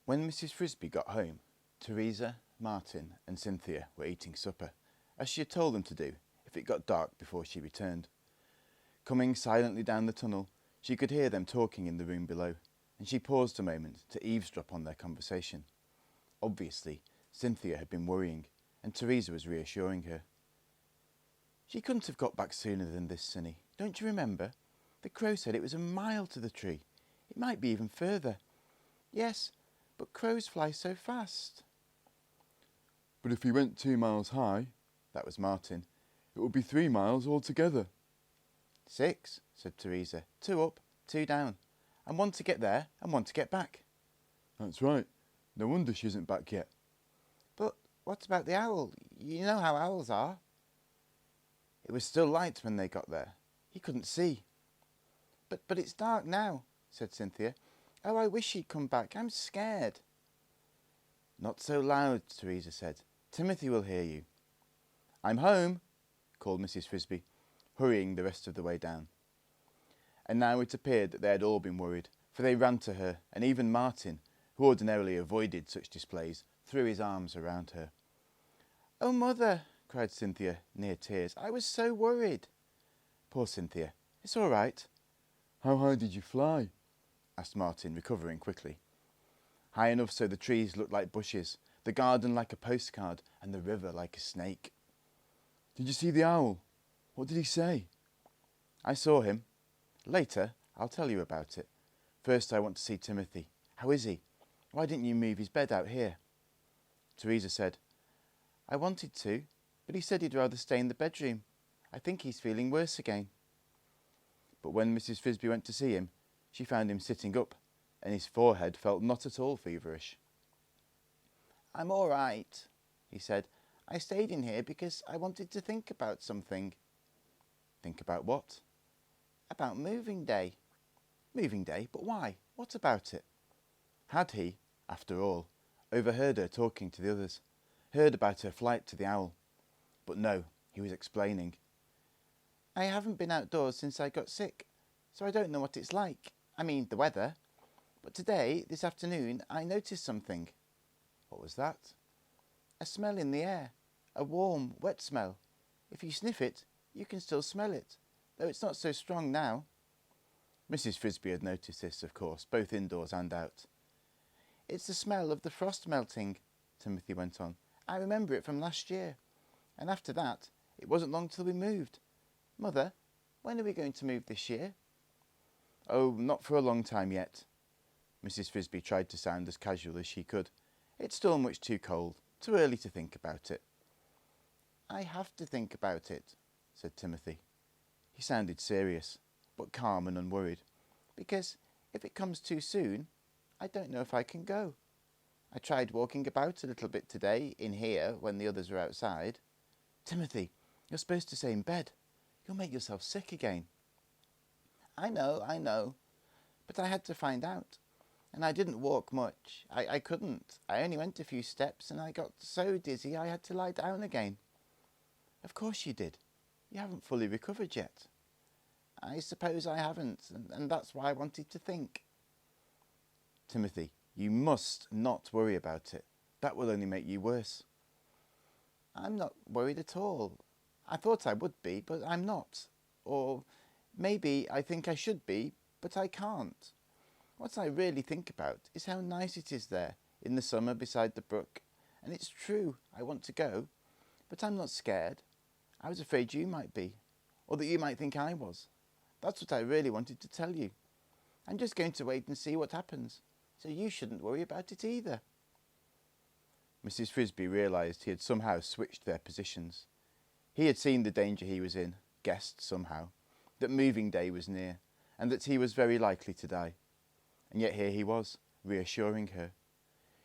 When Mrs. Frisby got home, Teresa, Martin and Cynthia were eating supper, as she had told them to do if it got dark before she returned. Coming silently down the tunnel, she could hear them talking in the room below, and she paused a moment to eavesdrop on their conversation. Obviously, Cynthia had been worrying, and Teresa was reassuring her. "She couldn't have got back sooner than this, Sonny. Don't you remember? The crow said it was a mile to the tree. It might be even further." "Yes, but crows fly so fast." "But if he went 2 miles high," that was Martin, "it would be 3 miles altogether." "6, said Teresa. 2 up, 2 down, and 1 to get there and 1 to get back." "That's right. No wonder she isn't back yet." "But what about the owl? You know how owls are." It was still light when they got there. He couldn't see. But it's dark now," said Cynthia. "Oh, I wish he'd come back. I'm scared." "Not so loud," Teresa said. "Timothy will hear you." "I'm home," called Mrs. Frisby, hurrying the rest of the way down. And now it appeared that they had all been worried, for they ran to her, and even Martin, who ordinarily avoided such displays, threw his arms around her. "Oh, Mother," cried Cynthia, near tears. "I was so worried." "Poor Cynthia. It's all right." "How high did you fly?" asked Martin, recovering quickly. "High enough so the trees looked like bushes, the garden like a postcard, and the river like a snake." "Did you see the owl? What did he say?" "I saw him. Later, I'll tell you about it. First, I want to see Timothy. How is he? Why didn't you move his bed out here?" Teresa said, "I wanted to, but he said he'd rather stay in the bedroom. I think he's feeling worse again." But when Mrs. Frisby went to see him, she found him sitting up, and his forehead felt not at all feverish. "I'm all right," he said. "I stayed in here because I wanted to think about something." "Think about what?" "About moving day." "Moving day? But why? What about it?" Had he, after all, overheard her talking to the others, heard about her flight to the owl? But no, he was explaining. "I haven't been outdoors since I got sick, so I don't know what it's like. I mean, the weather. But today, this afternoon, I noticed something." "What was that?" "A smell in the air. A warm, wet smell. If you sniff it, you can still smell it, though it's not so strong now." Mrs. Frisby had noticed this, of course, both indoors and out. "It's the smell of the frost melting," Timothy went on. "I remember it from last year. And after that, it wasn't long till we moved. Mother, when are we going to move this year?" "Oh, not for a long time yet." Mrs. Frisby tried to sound as casual as she could. "It's still much too cold, too early to think about it." "I have to think about it," said Timothy. He sounded serious, but calm and unworried. "Because if it comes too soon, I don't know if I can go. I tried walking about a little bit today, in here, when the others were outside." "Timothy, you're supposed to stay in bed. You'll make yourself sick again." I know. But I had to find out. And I didn't walk much. I couldn't. I only went a few steps and I got so dizzy I had to lie down again." "Of course you did. You haven't fully recovered yet." "I suppose I haven't, and that's why I wanted to think." "Timothy, you must not worry about it. That will only make you worse." "I'm not worried at all. I thought I would be, but I'm not. Or maybe I think I should be, but I can't. What I really think about is how nice it is there in the summer beside the brook. And it's true, I want to go, but I'm not scared. I was afraid you might be, or that you might think I was. That's what I really wanted to tell you. I'm just going to wait and see what happens, so you shouldn't worry about it either." Mrs. Frisby realised he had somehow switched their positions. He had seen the danger he was in, guessed somehow, that moving day was near, and that he was very likely to die. And yet here he was, reassuring her.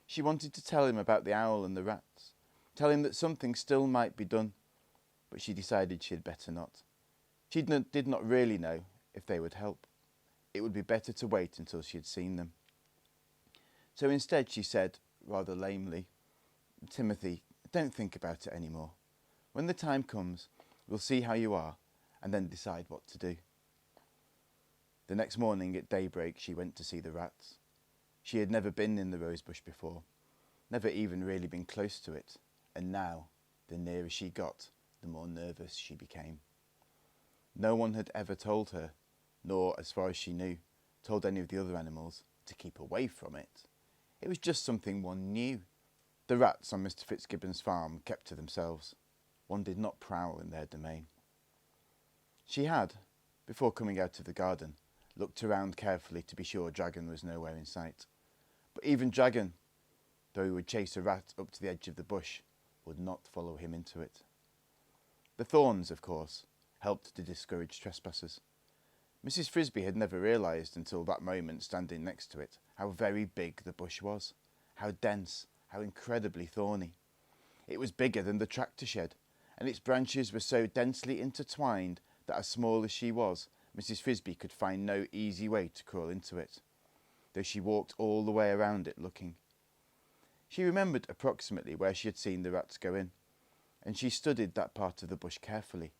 She wanted to tell him about the owl and the rats, tell him that something still might be done, but she decided she had better not. She did not really know if they would help. It would be better to wait until she had seen them. So instead she said, rather lamely, "Timothy, don't think about it any more. When the time comes, we'll see how you are, and then decide what to do." The next morning at daybreak she went to see the rats. She had never been in the rosebush before, never even really been close to it, and now, the nearer she got, the more nervous she became. No one had ever told her, nor, as far as she knew, told any of the other animals, to keep away from it. It was just something one knew. The rats on Mr. Fitzgibbon's farm kept to themselves. One did not prowl in their domain. She had, before coming out of the garden, looked around carefully to be sure Dragon was nowhere in sight. But even Dragon, though he would chase a rat up to the edge of the bush, would not follow him into it. The thorns, of course, helped to discourage trespassers. Mrs. Frisby had never realised until that moment, standing next to it, how very big the bush was, how dense, how incredibly thorny. It was bigger than the tractor shed, and its branches were so densely intertwined that, as small as she was, Mrs. Frisby could find no easy way to crawl into it, though she walked all the way around it looking. She remembered approximately where she had seen the rats go in, and she studied that part of the bush carefully.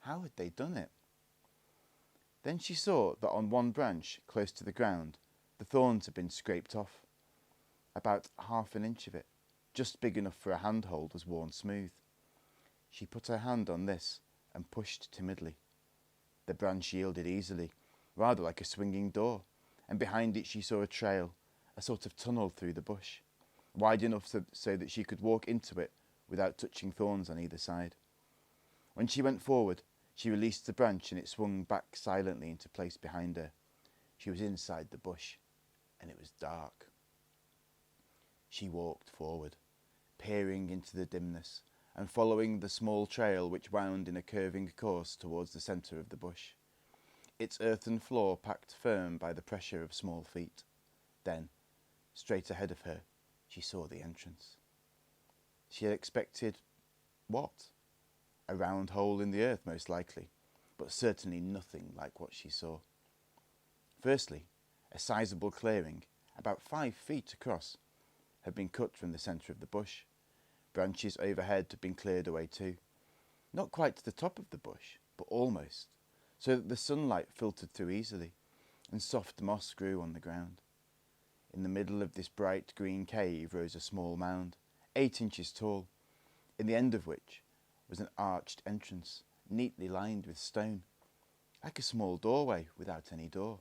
How had they done it? Then she saw that on one branch, close to the ground, the thorns had been scraped off. About half an inch of it, just big enough for a handhold, was worn smooth. She put her hand on this and pushed timidly. The branch yielded easily, rather like a swinging door, and behind it she saw a trail, a sort of tunnel through the bush, wide enough so that she could walk into it without touching thorns on either side. When she went forward, she released the branch and it swung back silently into place behind her. She was inside the bush, and it was dark. She walked forward, peering into the dimness and following the small trail which wound in a curving course towards the centre of the bush, its earthen floor packed firm by the pressure of small feet. Then, straight ahead of her, she saw the entrance. She had expected what? A round hole in the earth, most likely, but certainly nothing like what she saw. Firstly, a sizable clearing, about 5 feet across, had been cut from the centre of the bush. Branches overhead had been cleared away too. Not quite to the top of the bush, but almost, so that the sunlight filtered through easily, and soft moss grew on the ground. In the middle of this bright green cave rose a small mound, 8 inches tall, in the end of which was an arched entrance, neatly lined with stone, like a small doorway without any door.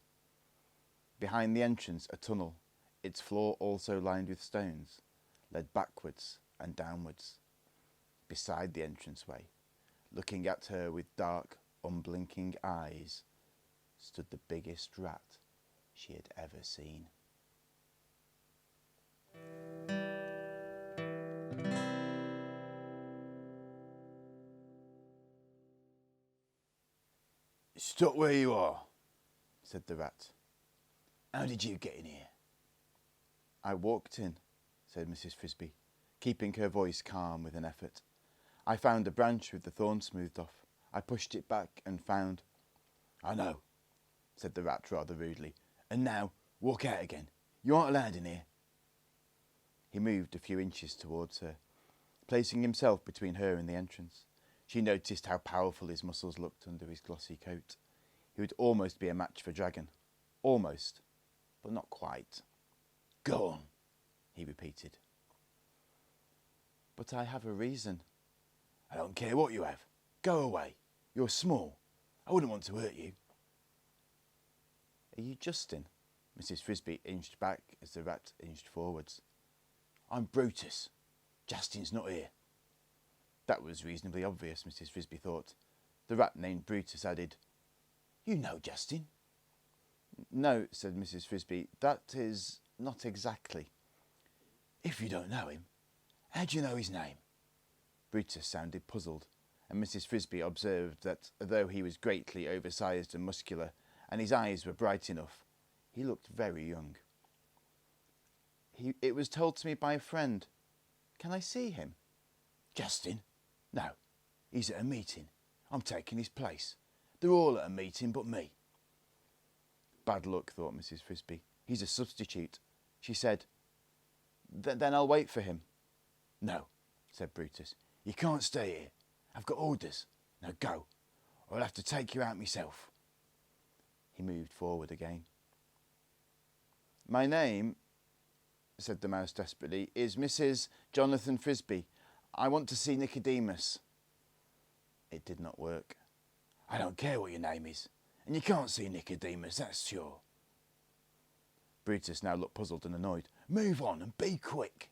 Behind the entrance, a tunnel, its floor also lined with stones, led backwards and downwards. Beside the entranceway, looking at her with dark, unblinking eyes, stood the biggest rat she had ever seen. "Stop where you are," said the rat. "How did you get in here?" "I walked in," said Mrs. Frisby, keeping her voice calm with an effort. "I found a branch with the thorn smoothed off. I pushed it back and found—" "I know," said the rat rather rudely. "And now, walk out again. You aren't allowed in here." He moved a few inches towards her, placing himself between her and the entrance. She noticed how powerful his muscles looked under his glossy coat. He would almost be a match for Dragon. Almost, but not quite. "Go on," he repeated. "But I have a reason." "I don't care what you have. Go away. You're small. I wouldn't want to hurt you." "Are you Justin?" Mrs. Frisby inched back as the rat inched forwards. "I'm Brutus. Justin's not here." That was reasonably obvious, Mrs. Frisby thought. The rat named Brutus added, "You know Justin?" "No," said Mrs. Frisby. "That is, not exactly." "If you don't know him, how do you know his name?" Brutus sounded puzzled, and Mrs. Frisby observed that, though he was greatly oversized and muscular, and his eyes were bright enough, he looked very young. It was told to me by a friend. Can I see him?" "Justin? No, he's at a meeting. I'm taking his place. They're all at a meeting but me." Bad luck, thought Mrs. Frisby. He's a substitute. She said, Then I'll wait for him." "No," said Brutus. "You can't stay here. I've got orders. Now go, or I'll have to take you out myself." He moved forward again. "My name," said the mouse desperately, is Mrs. Jonathan Frisby. I want to see Nicodemus. It did not work. I don't care what your name is, and you can't see Nicodemus, that's sure. Brutus now looked puzzled and annoyed. Move on and be quick.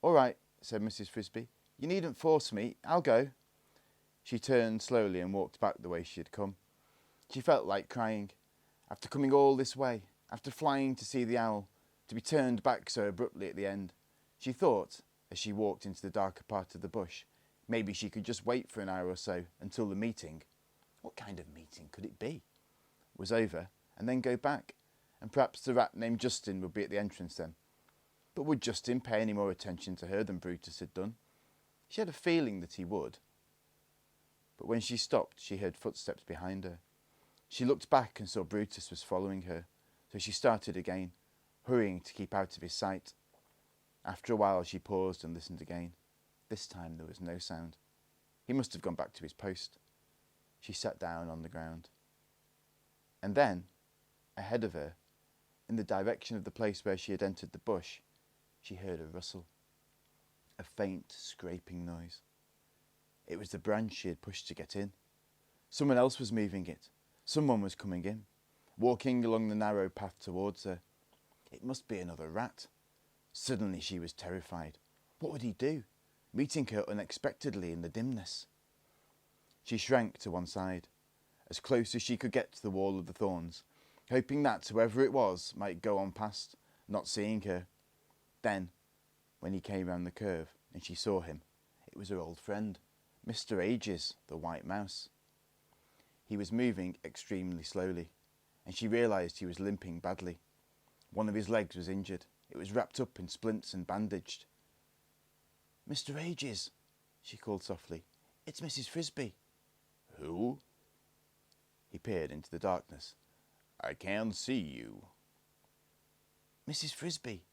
All right, said Mrs. Frisby. You needn't force me. I'll go. She turned slowly and walked back the way she had come. She felt like crying. After coming all this way, after flying to see the owl, to be turned back so abruptly at the end, she thought, as she walked into the darker part of the bush, maybe she could just wait for an hour or so until the meeting, what kind of meeting could it be, was over, and then go back, and perhaps the rat named Justin would be at the entrance then. But would Justin pay any more attention to her than Brutus had done? She had a feeling that he would. But when she stopped, she heard footsteps behind her. She looked back and saw Brutus was following her, so she started again, hurrying to keep out of his sight. After a while she paused and listened again. This time there was no sound. He must have gone back to his post. She sat down on the ground. And then, ahead of her, in the direction of the place where she had entered the bush, she heard a rustle, a faint scraping noise. It was the branch she had pushed to get in. Someone else was moving it. Someone was coming in, walking along the narrow path towards her. It must be another rat. Suddenly she was terrified. What would he do, meeting her unexpectedly in the dimness? She shrank to one side, as close as she could get to the wall of the thorns, hoping that whoever it was might go on past, not seeing her. Then, when he came round the curve and she saw him, it was her old friend, Mr. Ages, the white mouse. He was moving extremely slowly, and she realised he was limping badly. One of his legs was injured. It was wrapped up in splints and bandaged. Mr. Ages, she called softly. It's Mrs. Frisby. Who? He peered into the darkness. I can't see you. Mrs. Frisby.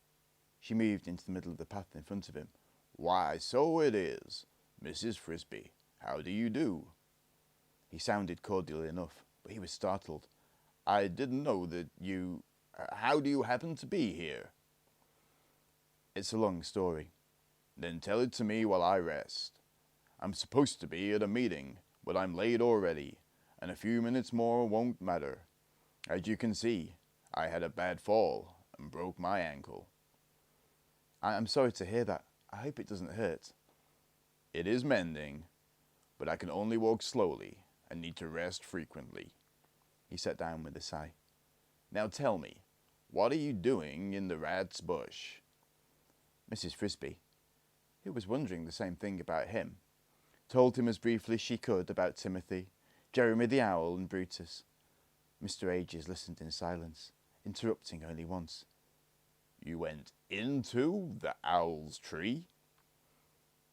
She moved into the middle of the path in front of him. Why, so it is. Mrs. Frisby, how do you do? He sounded cordial enough, but he was startled. I didn't know that you... How do you happen to be here? It's a long story. Then tell it to me while I rest. I'm supposed to be at a meeting, but I'm late already, and a few minutes more won't matter. As you can see, I had a bad fall and broke my ankle. I'm sorry to hear that. I hope it doesn't hurt. It is mending, but I can only walk slowly and need to rest frequently. He sat down with a sigh. Now tell me, what are you doing in the rat's bush? Mrs. Frisby, who was wondering the same thing about him, told him as briefly as she could about Timothy, Jeremy the owl and Brutus. Mr. Ages listened in silence, interrupting only once. You went into the owl's tree?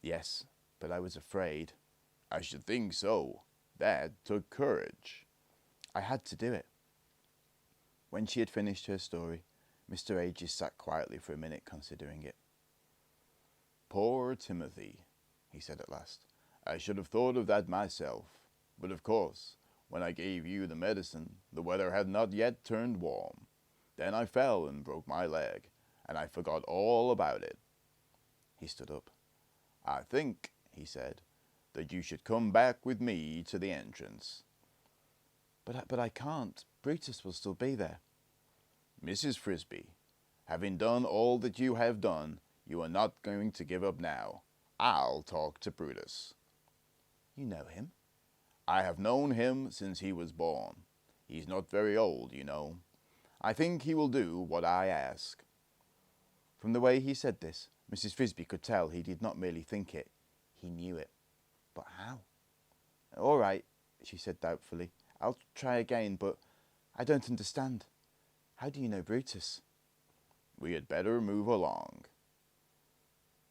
Yes, but I was afraid. I should think so. That took courage. I had to do it. When she had finished her story, Mr. Ages sat quietly for a minute considering it. Poor Timothy, he said at last. I should have thought of that myself. But of course, when I gave you the medicine, the weather had not yet turned warm. Then I fell and broke my leg, and I forgot all about it. He stood up. I think, he said, that you should come back with me to the entrance. But I can't. Brutus will still be there. Mrs. Frisby, having done all that you have done, you are not going to give up now. I'll talk to Brutus. You know him? I have known him since he was born. He's not very old, you know. I think he will do what I ask. From the way he said this, Mrs. Frisby could tell he did not merely think it, he knew it. But how? All right, she said doubtfully. I'll try again, but I don't understand. How do you know Brutus? We had better move along.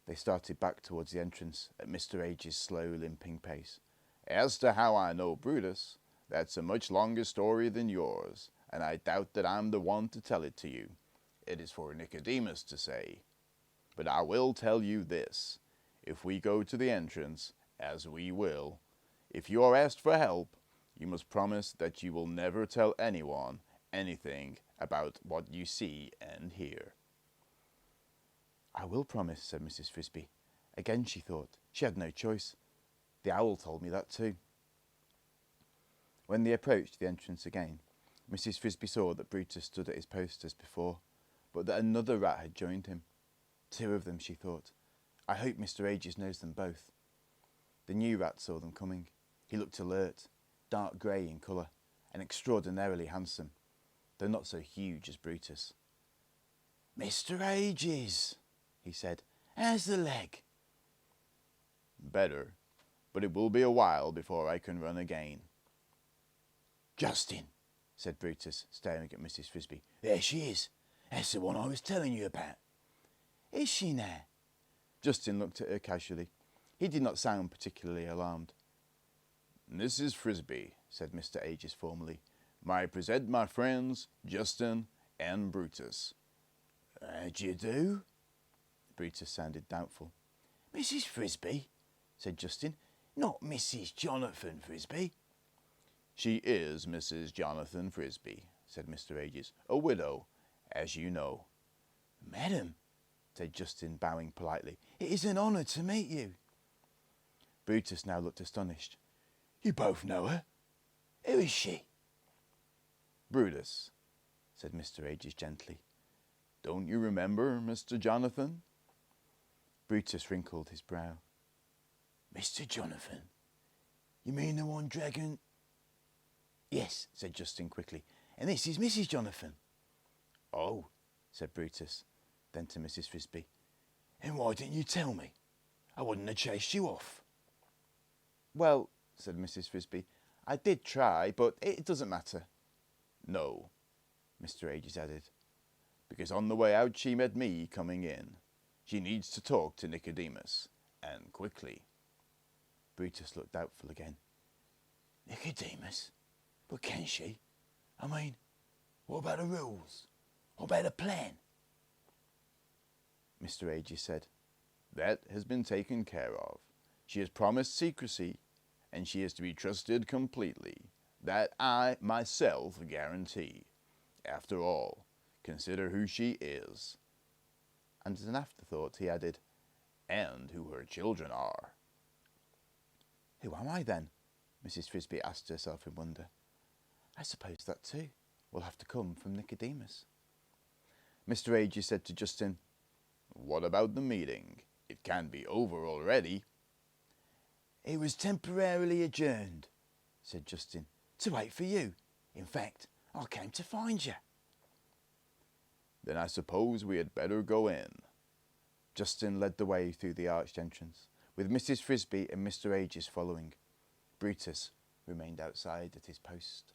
They started back towards the entrance at Mr. Ages' slow, limping pace. As to how I know Brutus, that's a much longer story than yours, and I doubt that I'm the one to tell it to you. It is for Nicodemus to say. But I will tell you this. If we go to the entrance, as we will, if you are asked for help, you must promise that you will never tell anyone anything about what you see and hear. I will promise, said Mrs. Frisby. Again she thought. She had no choice. The owl told me that too. When they approached the entrance again, Mrs. Frisby saw that Brutus stood at his post as before, but that another rat had joined him. 2 of them, she thought. I hope Mr. Aegis knows them both. The new rat saw them coming. He looked alert, dark grey in colour, and extraordinarily handsome, though not so huge as Brutus. Mr. Aegis, he said, how's the leg? Better, but it will be a while before I can run again. Justin, said Brutus, staring at Mrs. Frisby. There she is. That's the one I was telling you about. Is she now? Justin looked at her casually. He did not sound particularly alarmed. Mrs. Frisby, said Mr. Aegis formally, may I present my friends, Justin and Brutus. How do you do? Brutus sounded doubtful. Mrs. Frisby, said Justin, not Mrs. Jonathan Frisby. She is Mrs. Jonathan Frisby, said Mr. Aegis, a widow, as you know. Madam, said Justin, bowing politely, it is an honour to meet you. Brutus now looked astonished. You both know her? Who is she? Brutus, said Mr. Aegis gently. Don't you remember Mr. Jonathan? Brutus wrinkled his brow. Mr. Jonathan? You mean the one dragon? Yes, said Justin quickly, and this is Mrs. Jonathan. Oh, said Brutus, then to Mrs. Frisby. And why didn't you tell me? I wouldn't have chased you off. Well, said Mrs. Frisby, I did try, but it doesn't matter. No, Mr. Aegis added, because on the way out she met me coming in. She needs to talk to Nicodemus, and quickly. Brutus looked doubtful again. Nicodemus? But can she? I mean, what about the rules? What about the plan? Mr. Aegis said, that has been taken care of. She has promised secrecy, and she is to be trusted completely. That I myself guarantee. After all, consider who she is. And as an afterthought he added, and who her children are. Who am I then? Mrs. Frisby asked herself in wonder. I suppose that too will have to come from Nicodemus. Mr. Aegis said to Justin, What about the meeting? It can't be over already. It was temporarily adjourned, said Justin, to wait for you. In fact, I came to find you. Then I suppose we had better go in. Justin led the way through the arched entrance, with Mrs. Frisby and Mr. Aegis following. Brutus remained outside at his post.